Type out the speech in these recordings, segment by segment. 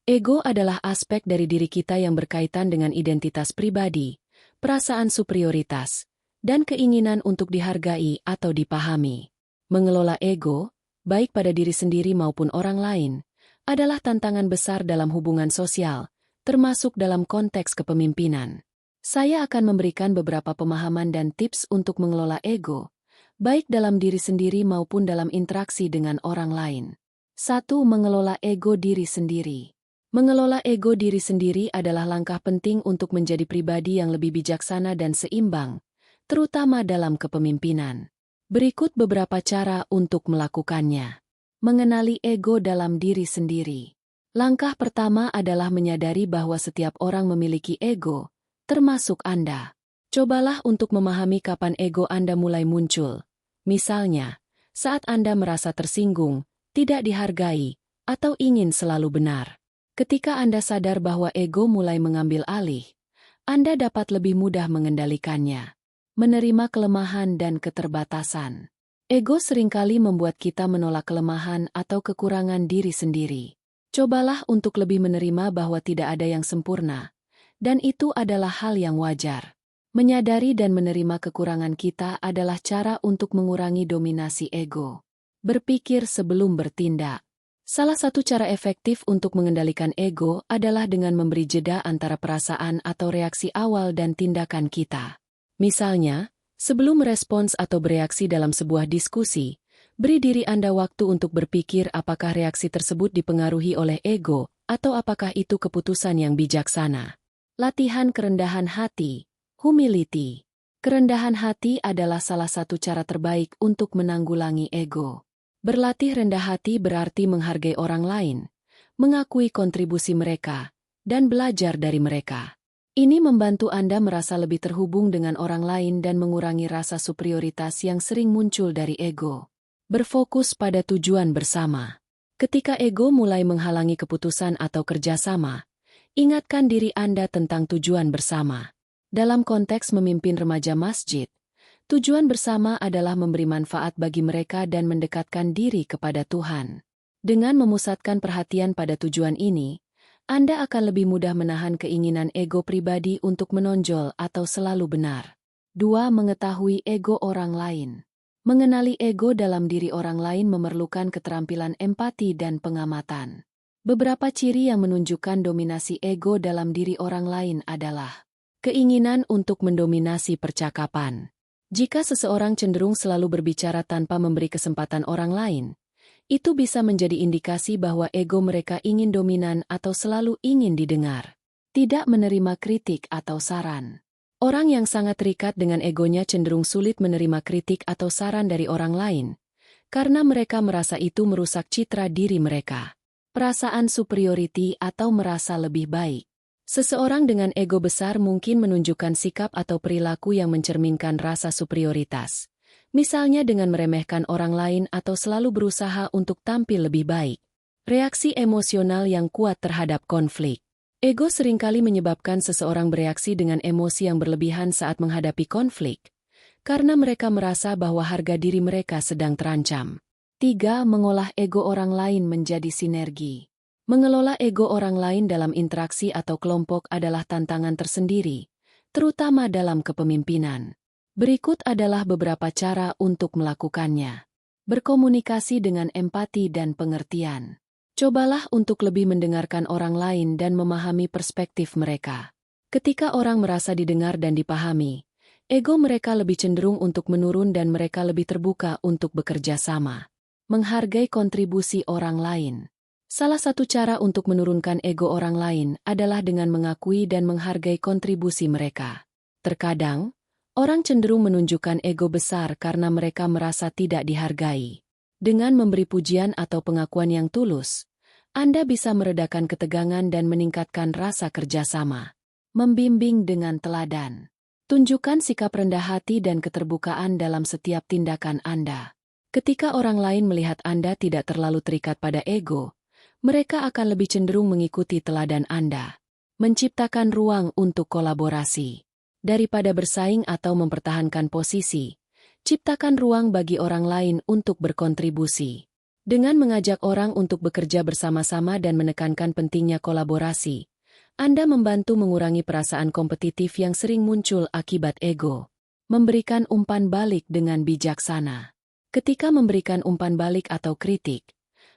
Ego adalah aspek dari diri kita yang berkaitan dengan identitas pribadi, perasaan superioritas, dan keinginan untuk dihargai atau dipahami. Mengelola ego, baik pada diri sendiri maupun orang lain, adalah tantangan besar dalam hubungan sosial, termasuk dalam konteks kepemimpinan. Saya akan memberikan beberapa pemahaman dan tips untuk mengelola ego, baik dalam diri sendiri maupun dalam interaksi dengan orang lain. 1. Mengelola ego diri sendiri. Mengelola ego diri sendiri adalah langkah penting untuk menjadi pribadi yang lebih bijaksana dan seimbang, terutama dalam kepemimpinan. Berikut beberapa cara untuk melakukannya. Mengenali ego dalam diri sendiri. Langkah pertama adalah menyadari bahwa setiap orang memiliki ego, termasuk Anda. Cobalah untuk memahami kapan ego Anda mulai muncul. Misalnya, saat Anda merasa tersinggung, tidak dihargai, atau ingin selalu benar. Ketika Anda sadar bahwa ego mulai mengambil alih, Anda dapat lebih mudah mengendalikannya. Menerima kelemahan dan keterbatasan. Ego seringkali membuat kita menolak kelemahan atau kekurangan diri sendiri. Cobalah untuk lebih menerima bahwa tidak ada yang sempurna, dan itu adalah hal yang wajar. Menyadari dan menerima kekurangan kita adalah cara untuk mengurangi dominasi ego. Berpikir sebelum bertindak. Salah satu cara efektif untuk mengendalikan ego adalah dengan memberi jeda antara perasaan atau reaksi awal dan tindakan kita. Misalnya, sebelum merespons atau bereaksi dalam sebuah diskusi, beri diri Anda waktu untuk berpikir apakah reaksi tersebut dipengaruhi oleh ego, atau apakah itu keputusan yang bijaksana. Latihan kerendahan hati, humility. Kerendahan hati adalah salah satu cara terbaik untuk menanggulangi ego. Berlatih rendah hati berarti menghargai orang lain, mengakui kontribusi mereka, dan belajar dari mereka. Ini membantu Anda merasa lebih terhubung dengan orang lain dan mengurangi rasa superioritas yang sering muncul dari ego. Berfokus pada tujuan bersama. Ketika ego mulai menghalangi keputusan atau kerjasama, ingatkan diri Anda tentang tujuan bersama. Dalam konteks memimpin remaja masjid, tujuan bersama adalah memberi manfaat bagi mereka dan mendekatkan diri kepada Tuhan. Dengan memusatkan perhatian pada tujuan ini, Anda akan lebih mudah menahan keinginan ego pribadi untuk menonjol atau selalu benar. 2. Mengetahui ego orang lain. Mengenali ego dalam diri orang lain memerlukan keterampilan empati dan pengamatan. Beberapa ciri yang menunjukkan dominasi ego dalam diri orang lain adalah keinginan untuk mendominasi percakapan. Jika seseorang cenderung selalu berbicara tanpa memberi kesempatan orang lain, itu bisa menjadi indikasi bahwa ego mereka ingin dominan atau selalu ingin didengar. Tidak menerima kritik atau saran. Orang yang sangat terikat dengan egonya cenderung sulit menerima kritik atau saran dari orang lain, karena mereka merasa itu merusak citra diri mereka. Perasaan superiority atau merasa lebih baik. Seseorang dengan ego besar mungkin menunjukkan sikap atau perilaku yang mencerminkan rasa superioritas. Misalnya dengan meremehkan orang lain atau selalu berusaha untuk tampil lebih baik. Reaksi emosional yang kuat terhadap konflik. Ego seringkali menyebabkan seseorang bereaksi dengan emosi yang berlebihan saat menghadapi konflik, karena mereka merasa bahwa harga diri mereka sedang terancam. 3. Mengolah ego orang lain menjadi sinergi. Mengelola ego orang lain dalam interaksi atau kelompok adalah tantangan tersendiri, terutama dalam kepemimpinan. Berikut adalah beberapa cara untuk melakukannya. Berkomunikasi dengan empati dan pengertian. Cobalah untuk lebih mendengarkan orang lain dan memahami perspektif mereka. Ketika orang merasa didengar dan dipahami, ego mereka lebih cenderung untuk menurun dan mereka lebih terbuka untuk bekerja sama. Menghargai kontribusi orang lain. Salah satu cara untuk menurunkan ego orang lain adalah dengan mengakui dan menghargai kontribusi mereka. Terkadang, orang cenderung menunjukkan ego besar karena mereka merasa tidak dihargai. Dengan memberi pujian atau pengakuan yang tulus, Anda bisa meredakan ketegangan dan meningkatkan rasa kerjasama. Membimbing dengan teladan. Tunjukkan sikap rendah hati dan keterbukaan dalam setiap tindakan Anda. Ketika orang lain melihat Anda tidak terlalu terikat pada ego, mereka akan lebih cenderung mengikuti teladan Anda. Menciptakan ruang untuk kolaborasi. Daripada bersaing atau mempertahankan posisi, ciptakan ruang bagi orang lain untuk berkontribusi. Dengan mengajak orang untuk bekerja bersama-sama dan menekankan pentingnya kolaborasi, Anda membantu mengurangi perasaan kompetitif yang sering muncul akibat ego. Memberikan umpan balik dengan bijaksana. Ketika memberikan umpan balik atau kritik,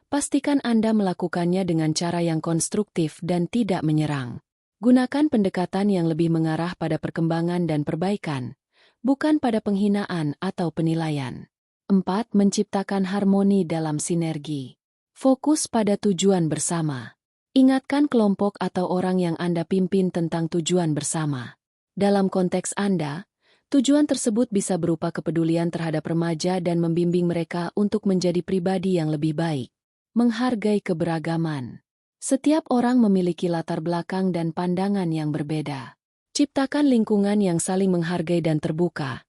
pastikan Anda melakukannya dengan cara yang konstruktif dan tidak menyerang. Gunakan pendekatan yang lebih mengarah pada perkembangan dan perbaikan, bukan pada penghinaan atau penilaian. 4. Menciptakan harmoni dalam sinergi. Fokus pada tujuan bersama. Ingatkan kelompok atau orang yang Anda pimpin tentang tujuan bersama. Dalam konteks Anda, tujuan tersebut bisa berupa kepedulian terhadap remaja dan membimbing mereka untuk menjadi pribadi yang lebih baik. Menghargai keberagaman. Setiap orang memiliki latar belakang dan pandangan yang berbeda. Ciptakan lingkungan yang saling menghargai dan terbuka,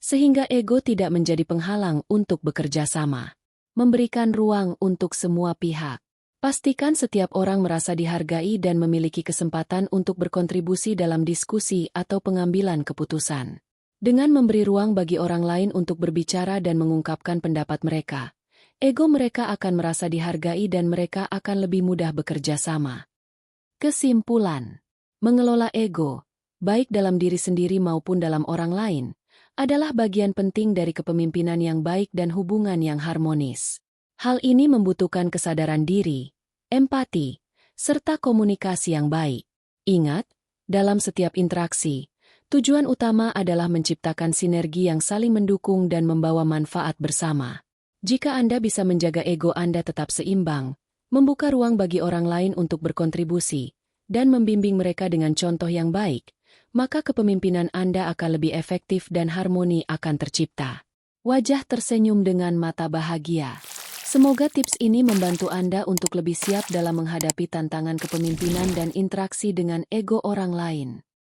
sehingga ego tidak menjadi penghalang untuk bekerja sama. Memberikan ruang untuk semua pihak. Pastikan setiap orang merasa dihargai dan memiliki kesempatan untuk berkontribusi dalam diskusi atau pengambilan keputusan. Dengan memberi ruang bagi orang lain untuk berbicara dan mengungkapkan pendapat mereka, ego mereka akan merasa dihargai dan mereka akan lebih mudah bekerja sama. Kesimpulan: mengelola ego, baik dalam diri sendiri maupun dalam orang lain, adalah bagian penting dari kepemimpinan yang baik dan hubungan yang harmonis. Hal ini membutuhkan kesadaran diri, empati, serta komunikasi yang baik. Ingat, dalam setiap interaksi, tujuan utama adalah menciptakan sinergi yang saling mendukung dan membawa manfaat bersama. Jika Anda bisa menjaga ego Anda tetap seimbang, membuka ruang bagi orang lain untuk berkontribusi, dan membimbing mereka dengan contoh yang baik, maka kepemimpinan Anda akan lebih efektif dan harmoni akan tercipta. Wajah tersenyum dengan mata bahagia. Semoga tips ini membantu Anda untuk lebih siap dalam menghadapi tantangan kepemimpinan dan interaksi dengan ego orang lain.